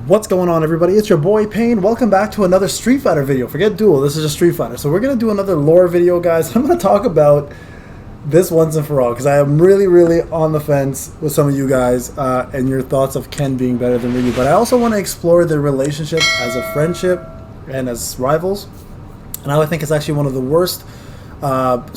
What's going on, everybody? It's your boy Payne. Welcome back to another Street Fighter video. Forget Duel, this is just Street Fighter. So we're going to do another lore video, guys. I'm going to talk about this once and for all because I am really on the fence with some of you guys and your thoughts of Ken being better than Ryu. But I also want to explore their relationship as a friendship and as rivals. And I think it's actually one of the worst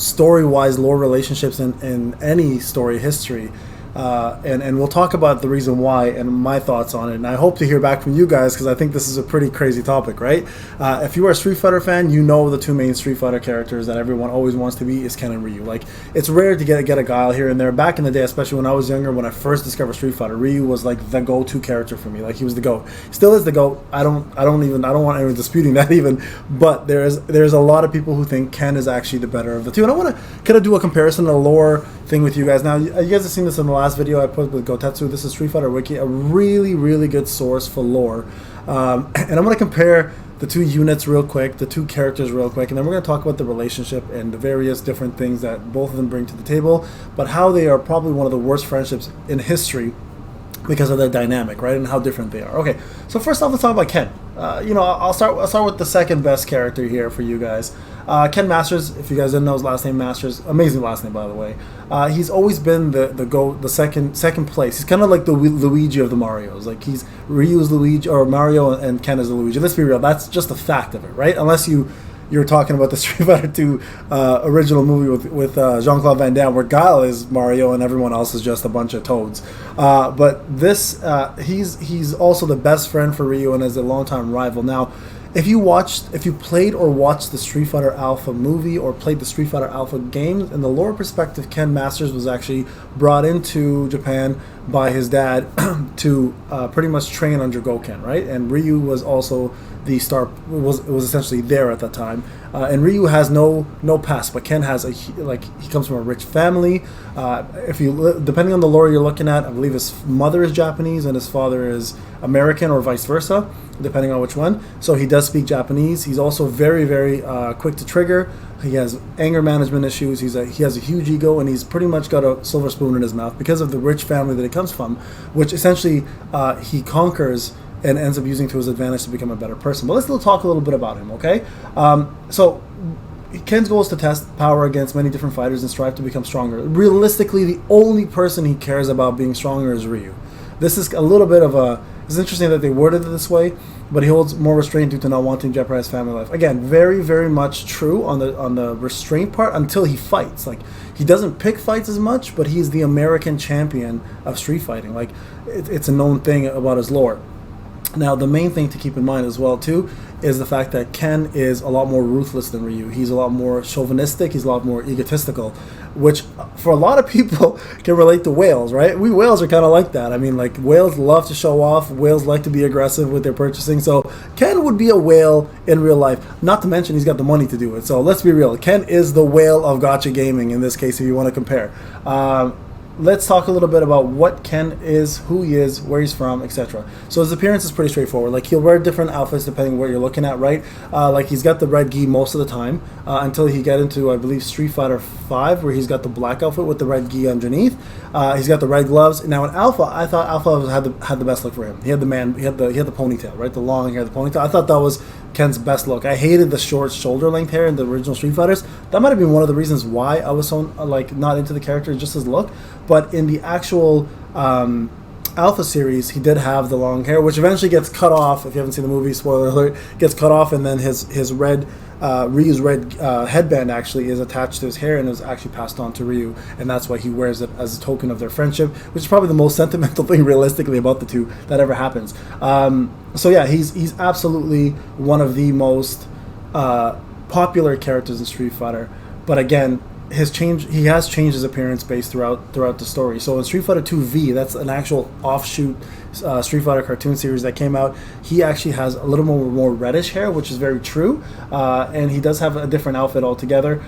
story-wise lore relationships in any story history. And we'll talk about the reason why and my thoughts on it. And I hope to hear back from you guys because I think this is a pretty crazy topic, right? If you are a Street Fighter fan, you know the two main Street Fighter characters that everyone always wants to be is Ken and Ryu. Like, it's rare to get a Guile here and there. Back in the day, especially when I was younger, when I first discovered Street Fighter, Ryu was like the go-to character for me. Like, he was the GOAT. Still is the GOAT. I don't want anyone disputing that even. But there's a lot of people who think Ken is actually the better of the two. And I want to kind of do a comparison, a lore thing with you guys. Now, you guys have seen this in the last video I put with Gotetsu. This is Street Fighter Wiki, a really good source for lore. And I'm going to compare the two units real quick, the two characters real quick, and then we're going to talk about the relationship and the various different things that both of them bring to the table, but how they are probably one of the worst friendships in history because of their dynamic, right, and how different they are. Okay, so first off, let's talk about Ken. I'll start with the second best character here for you guys. Ken Masters, if you guys didn't know his last name, Masters, amazing last name by the way. He's always been the second place. He's kind of like the Luigi of the Marios. Like, he's Ryu's Luigi, or Mario and Ken is the Luigi. Let's be real, that's just a fact of it, right? Unless you're talking about the Street Fighter 2 original movie with Jean-Claude Van Damme, where Guile is Mario and everyone else is just a bunch of toads. But this, he's also the best friend for Ryu and is a longtime rival. Now, if you played or watched the Street Fighter Alpha movie or played the Street Fighter Alpha games, in the lore perspective, Ken Masters was actually brought into Japan by his dad to pretty much train under Goken, right? And Ryu was also the star, was essentially there at that time. And Ryu has no past, but Ken has he comes from a rich family. Depending on the lore you're looking at, I believe his mother is Japanese and his father is American, or vice versa, depending on which one. So he does speak Japanese. He's also very quick to trigger. He has anger management issues. He has a huge ego, and he's pretty much got a silver spoon in his mouth because of the rich family that he comes from, which essentially he conquers and ends up using to his advantage to become a better person. But let's talk a little bit about him, okay? So Ken's goal is to test power against many different fighters and strive to become stronger. Realistically, the only person he cares about being stronger is Ryu. This is a little bit of a... It's interesting that they worded it this way, but he holds more restraint due to not wanting to jeopardize family life. Again, very much true on the restraint part until he fights. Like, he doesn't pick fights as much, but he's the American champion of street fighting. Like, it's a known thing about his lore. Now, the main thing to keep in mind as well, too, is the fact that Ken is a lot more ruthless than Ryu. He's a lot more chauvinistic. He's a lot more egotistical, which for a lot of people can relate to whales, right? We whales are kind of like that. I mean, like, whales love to show off. Whales like to be aggressive with their purchasing. So Ken would be a whale in real life. Not to mention he's got the money to do it. So let's be real. Ken is the whale of gacha gaming in this case, if you want to compare. Let's talk a little bit about what Ken is, who he is, where he's from, etc. So his appearance is pretty straightforward. Like, he'll wear different outfits depending on where you're looking at, right? Like, he's got the red gi most of the time until he get into, I believe, Street Fighter 5, where he's got the black outfit with the red gi underneath. He's got the red gloves. Now in Alpha, I thought Alpha had the best look for him. He had the ponytail, right? The long hair, the ponytail. I thought that was Ken's best look. I hated the short shoulder length hair in the original Street Fighters. That might have been one of the reasons why I was so not into the character, just his look. But in the actual Alpha series, he did have the long hair, which eventually gets cut off. If you haven't seen the movie, spoiler alert, gets cut off, and then his red Ryu's red headband actually is attached to his hair and is actually passed on to Ryu, and that's why he wears it as a token of their friendship, which is probably the most sentimental thing realistically about the two that ever happens. So yeah, he's absolutely one of the most popular characters in Street Fighter, but again, he has changed his appearance base throughout the story. So in Street Fighter 2 V, that's an actual offshoot Street Fighter cartoon series that came out, he actually has a little more reddish hair, which is very true, and he does have a different outfit altogether.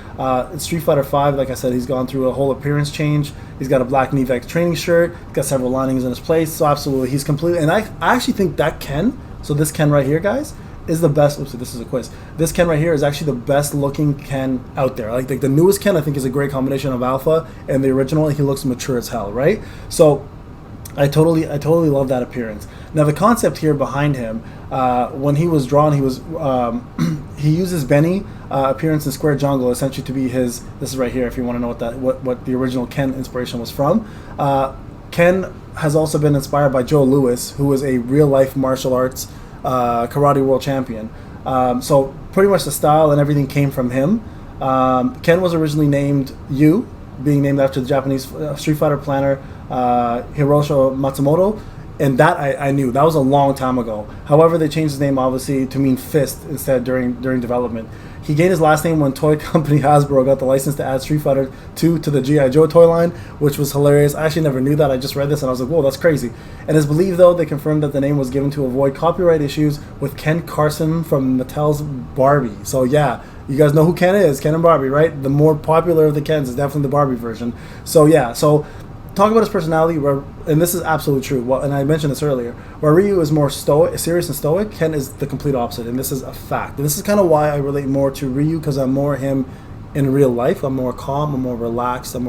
In Street Fighter 5, like I said, he's gone through a whole appearance change. He's got a black Nevex training shirt, got several linings in his place, so absolutely he's completely... And I actually think that Ken, so this Ken right here, guys, is the best. Oops, this is a quiz. This Ken right here is actually the best looking Ken out there. Like the newest Ken, I think, is a great combination of Alpha and the original. He looks mature as hell, right? So I totally love that appearance. Now the concept here behind him, when he was drawn, he was he uses Benny appearance in Square Jungle essentially to be his. This is right here. If you want to know what the original Ken inspiration was from, Ken has also been inspired by Joe Louis, who was a real life martial arts karate world champion. So pretty much the style and everything came from him. Ken was originally named Yu, being named after the Japanese Street Fighter planner Hiroshi Matsumoto, and that I knew. That was a long time ago. However, they changed his name obviously to mean fist instead during development. He gained his last name when toy company Hasbro got the license to add Street Fighter 2 to the G.I. Joe toy line, which was hilarious. I actually never knew that. I just read this and I was like, whoa, that's crazy. And it's believed, though, they confirmed that the name was given to avoid copyright issues with Ken Carson from Mattel's Barbie. So yeah, you guys know who Ken is, Ken and Barbie, right? The more popular of the Kens is definitely the Barbie version. So yeah, so talk about his personality, and this is absolutely true. Well, and I mentioned this earlier, where Ryu is more stoic, serious and stoic, Ken is the complete opposite, and this is a fact. And this is kind of why I relate more to Ryu, because I'm more him in real life. I'm more calm, I'm more relaxed, I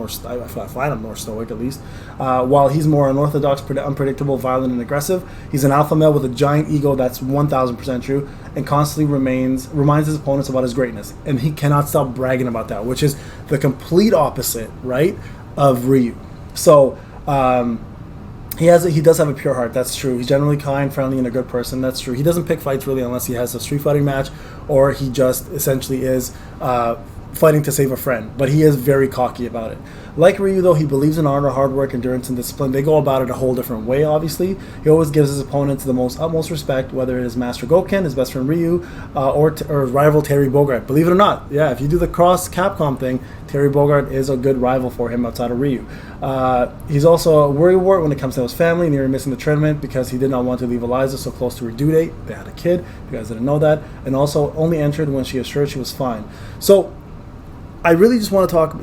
find I'm more stoic at least. While he's more unorthodox, unpredictable, violent, and aggressive, he's an alpha male with a giant ego that's 1,000% true, and constantly reminds his opponents about his greatness. And he cannot stop bragging about that, which is the complete opposite, right, of Ryu. So he does have a pure heart. That's true. He's generally kind, friendly, and a good person. That's true. He doesn't pick fights really unless he has a street fighting match, or he just essentially is fighting to save a friend. But he is very cocky about it. Like Ryu, though, he believes in honor, hard work, endurance, and discipline. They go about it a whole different way, obviously. He always gives his opponents the utmost respect, whether it is Master Goken, his best friend Ryu, or rival Terry Bogard. Believe it or not, yeah, if you do the cross Capcom thing, Terry Bogard is a good rival for him outside of Ryu. He's also a worrywart when it comes to his family, nearly missing the tournament because he did not want to leave Eliza so close to her due date. They had a kid, if you guys didn't know that, and also only entered when she assured she was fine. So I really just want to talk.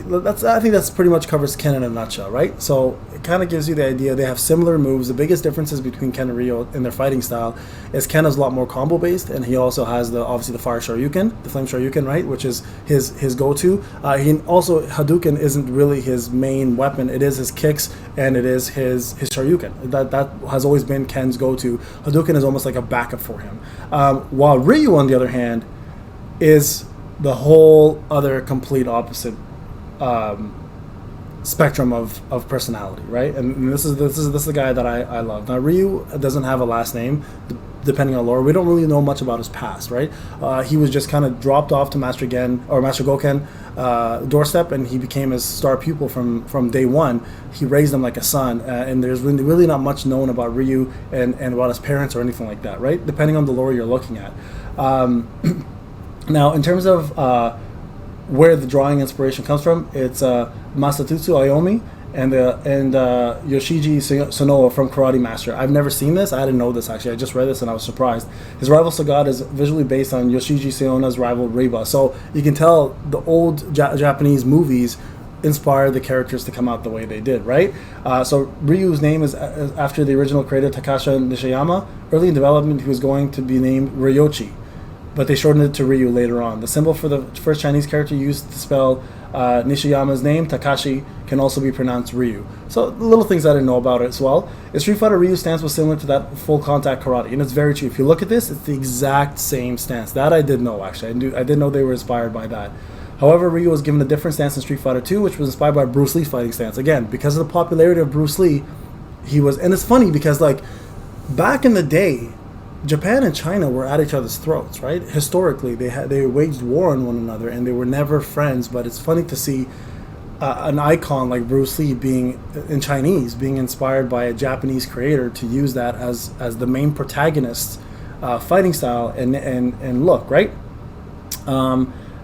I think that's pretty much covers Ken in a nutshell, right? So it kind of gives you the idea they have similar moves. The biggest differences between Ken and Ryu in their fighting style is Ken is a lot more combo based, and he also has obviously the fire Shoryuken, the flame Shoryuken, right, which is his go-to. He also Hadouken isn't really his main weapon. It is his kicks and it is his Shoryuken. That has always been Ken's go-to. Hadouken is almost like a backup for him. While Ryu, on the other hand, is the whole other complete opposite spectrum of personality, right? And this is the guy that I love. Now Ryu doesn't have a last name, depending on lore. We don't really know much about his past, right? He was just kind of dropped off to Master Goken doorstep, and he became his star pupil from day one. He raised him like a son, and there's really not much known about Ryu and about his parents or anything like that, right? Depending on the lore you're looking at. Now, in terms of where the drawing inspiration comes from, it's Masatutsu Aomi and Yoshiji Sonoa from Karate Master. I've never seen this. I didn't know this, actually. I just read this and I was surprised. His rival Sagat is visually based on Yoshiji Sonoa's rival Reba. So you can tell the old Japanese movies inspired the characters to come out the way they did, right? So Ryu's name is after the original creator Takasha Nishiyama. Early in development, he was going to be named Ryochi, but they shortened it to Ryu later on. The symbol for the first Chinese character used to spell Nishiyama's name, Takashi, can also be pronounced Ryu. So little things I didn't know about it as well. Is Street Fighter Ryu's stance was similar to that full contact karate, and it's very true. If you look at this, it's the exact same stance. That I did know, actually. I did know they were inspired by that. However, Ryu was given a different stance in Street Fighter 2, which was inspired by Bruce Lee's fighting stance. Again, because of the popularity of Bruce Lee, and it's funny because like back in the day, Japan and China were at each other's throats, right? Historically, they waged war on one another, and they were never friends. But it's funny to see an icon like Bruce Lee being inspired by a Japanese creator to use that as the main protagonist fighting style and look, right?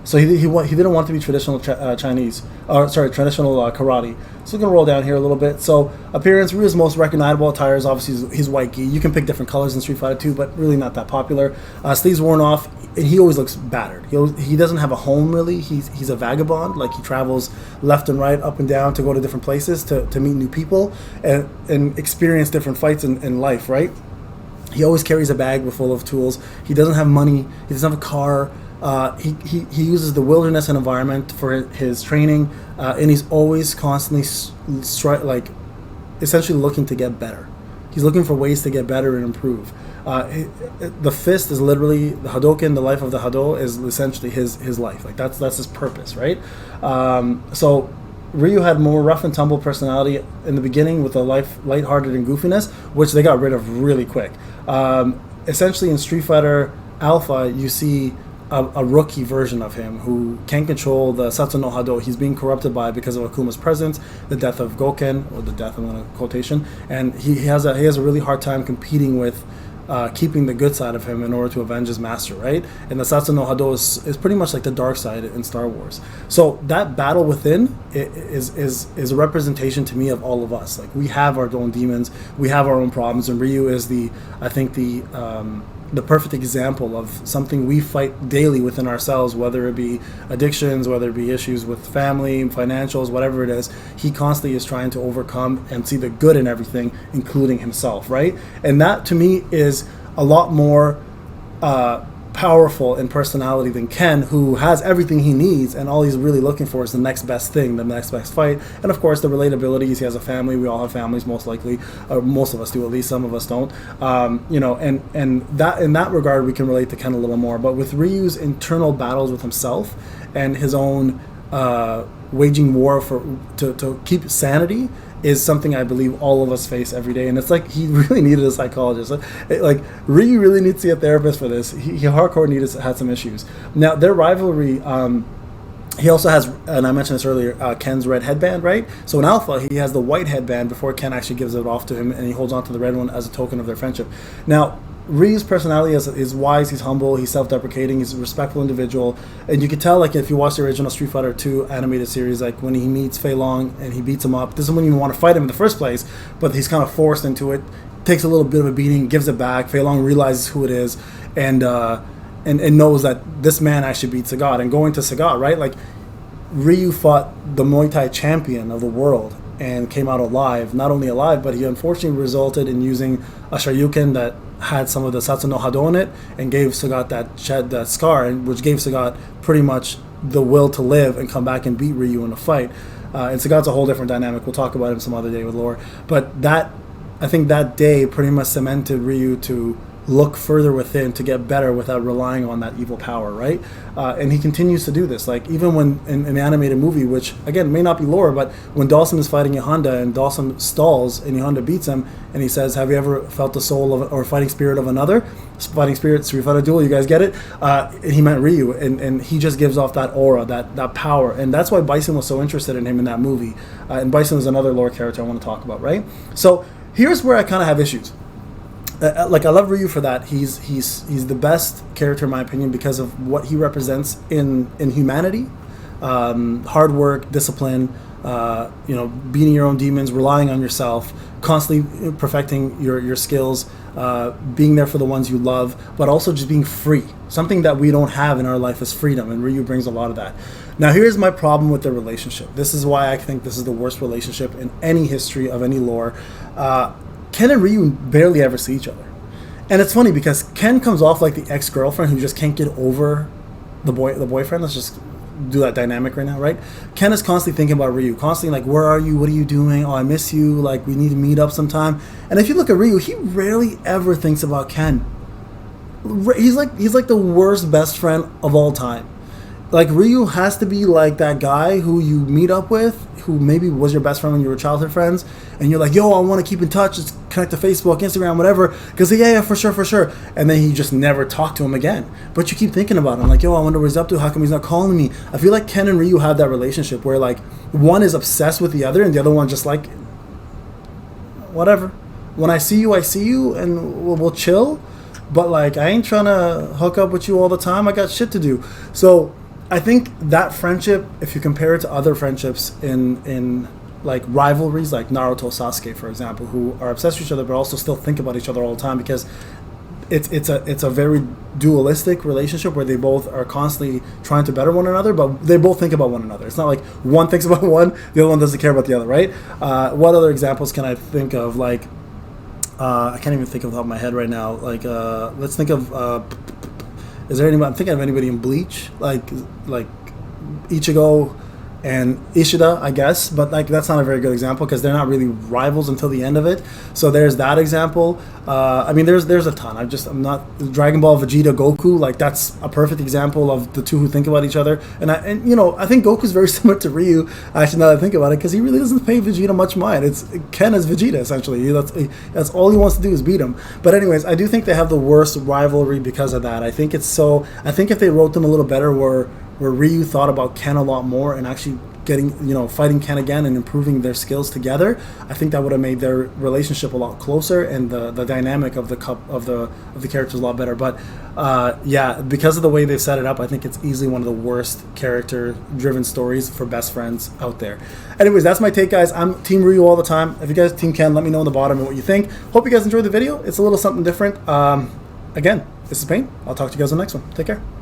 So he didn't want to be traditional traditional karate. So we're going to roll down here a little bit. So appearance, Ryu's most recognizable attire is obviously his white gi. You can pick different colors in Street Fighter 2, but really not that popular. Sleeves worn off, and he always looks battered. He doesn't have a home really. He's a vagabond. Like he travels left and right, up and down to go to different places to meet new people and experience different fights in life, right? He always carries a bag full of tools. He doesn't have money. He doesn't have a car. He uses the wilderness and environment for his training, and he's always constantly essentially looking to get better, He's looking for ways to get better and improve. The fist is literally the Hadoken. The life of the Hado is essentially his life. Like that's his purpose, right? So Ryu had more rough and tumble personality in the beginning with a lighthearted and goofiness, which they got rid of really quick. Essentially, in Street Fighter Alpha, you see a rookie version of him who can't control the Satsu no Hado. He's being corrupted by because of Akuma's presence, the death of Goken, or the death, I'm going to quotation, and he has a really hard time competing with keeping the good side of him in order to avenge his master, right? And the Satsu no Hado is pretty much like the dark side in Star Wars. So that battle within is a representation to me of all of us. Like, we have our own demons, we have our own problems, and Ryu is the perfect example of something we fight daily within ourselves, whether it be addictions, whether it be issues with family, financials, whatever it is. He constantly is trying to overcome and see the good in everything, including himself, right? And that, to me, is a lot more powerful in personality than Ken, who has everything he needs, and all he's really looking for is the next best thing, the next best fight. And of course, the relatability. He has a family. We all have families, most likely, or most of us do. At least some of us don't. And that, in that regard, we can relate to Ken a little more. But with Ryu's internal battles with himself and his own waging war to keep sanity, is something I believe all of us face every day. And it's like, he really needed a psychologist. Like Ryu really needs to see a therapist for this. He hardcore had some issues. Now, their rivalry, he also has, and I mentioned this earlier, Ken's red headband, right? So in Alpha, he has the white headband before Ken actually gives it off to him, and he holds on to the red one as a token of their friendship. Now, Ryu's personality is wise, he's humble, he's self-deprecating, he's a respectful individual, and you could tell, like, if you watch the original Street Fighter 2 animated series, like when he meets Fei Long and he beats him up, doesn't even want to fight him in the first place, but he's kind of forced into it, takes a little bit of a beating, gives it back. Fei Long realizes who it is, and knows that this man actually beat Sagat. And going to Sagat, right, like, Ryu fought the Muay Thai champion of the world and came out alive. Not only alive, but he unfortunately resulted in using a Shoryuken that had some of the Satsu no Hado in it, and gave Sagat that scar, and which gave Sagat pretty much the will to live and come back and beat Ryu in a fight. And Sagat's a whole different dynamic. We'll talk about him some other day with lore. But that, I think that day pretty much cemented Ryu to look further within to get better without relying on that evil power, right? And he continues to do this. Like, even when in the animated movie, which again may not be lore, but when Dawson is fighting Yahanda and Dawson stalls and Yahanda beats him, and he says, "Have you ever felt the soul of or fighting spirit of another?" Fighting spirit, Street Fighter Duel, you guys get it? He meant Ryu, and he just gives off that aura, that power, and that's why Bison was so interested in him in that movie. And Bison is another lore character I want to talk about, right? So here's where I kind of have issues. Like, I love Ryu for that. He's the best character in my opinion because of what he represents in humanity. Hard work, discipline, beating your own demons, relying on yourself, constantly perfecting your skills, being there for the ones you love, but also just being free. Something that we don't have in our life is freedom, and Ryu brings a lot of that. Now, here's my problem with their relationship. This is why I think this is the worst relationship in any history of any lore. Ken and Ryu barely ever see each other. And it's funny because Ken comes off like the ex-girlfriend who just can't get over the boyfriend. Let's just do that dynamic right now, right? Ken is constantly thinking about Ryu, constantly like, where are you? What are you doing? Oh, I miss you. Like, we need to meet up sometime. And if you look at Ryu, he rarely ever thinks about Ken. He's like the worst best friend of all time. Like, Ryu has to be like that guy who you meet up with, who maybe was your best friend when you were childhood friends, and you're like, yo, I want to keep in touch, let's connect to Facebook, Instagram, whatever, because yeah, for sure, and then you just never talk to him again. But you keep thinking about him, like, yo, I wonder what he's up to, how come he's not calling me? I feel like Ken and Ryu have that relationship where, like, one is obsessed with the other, and the other one just like, whatever. When I see you, and we'll chill, but, like, I ain't trying to hook up with you all the time, I got shit to do. So I think that friendship, if you compare it to other friendships in like rivalries, like Naruto, Sasuke, for example, who are obsessed with each other but also still think about each other all the time, because it's a very dualistic relationship where they both are constantly trying to better one another, but they both think about one another. It's not like one thinks about one, the other one doesn't care about the other, right? What other examples can I think of? Like, I can't even think of the top of my head right now. Like, let's think of. Is there anybody? I'm thinking of anybody in Bleach, like Ichigo and Ishida, I guess, but like that's not a very good example because they're not really rivals until the end of it. So there's that example. I mean, there's a ton. I'm not Dragon Ball Vegeta Goku, like that's a perfect example of the two who think about each other. And you know, I think Goku's very similar to Ryu. Actually, now that I think about it, because he really doesn't pay Vegeta much mind. It's Ken as Vegeta essentially. That's all he wants to do is beat him. But anyways, I do think they have the worst rivalry because of that. I think if they wrote them a little better, where Ryu thought about Ken a lot more and actually fighting Ken again and improving their skills together, I think that would have made their relationship a lot closer and the dynamic of the characters a lot better. But yeah, because of the way they set it up, I think it's easily one of the worst character-driven stories for best friends out there. Anyways, that's my take, guys. I'm Team Ryu all the time. If you guys Team Ken, let me know in the bottom what you think. Hope you guys enjoyed the video. It's a little something different. Again, this is Payne. I'll talk to you guys on the next one. Take care.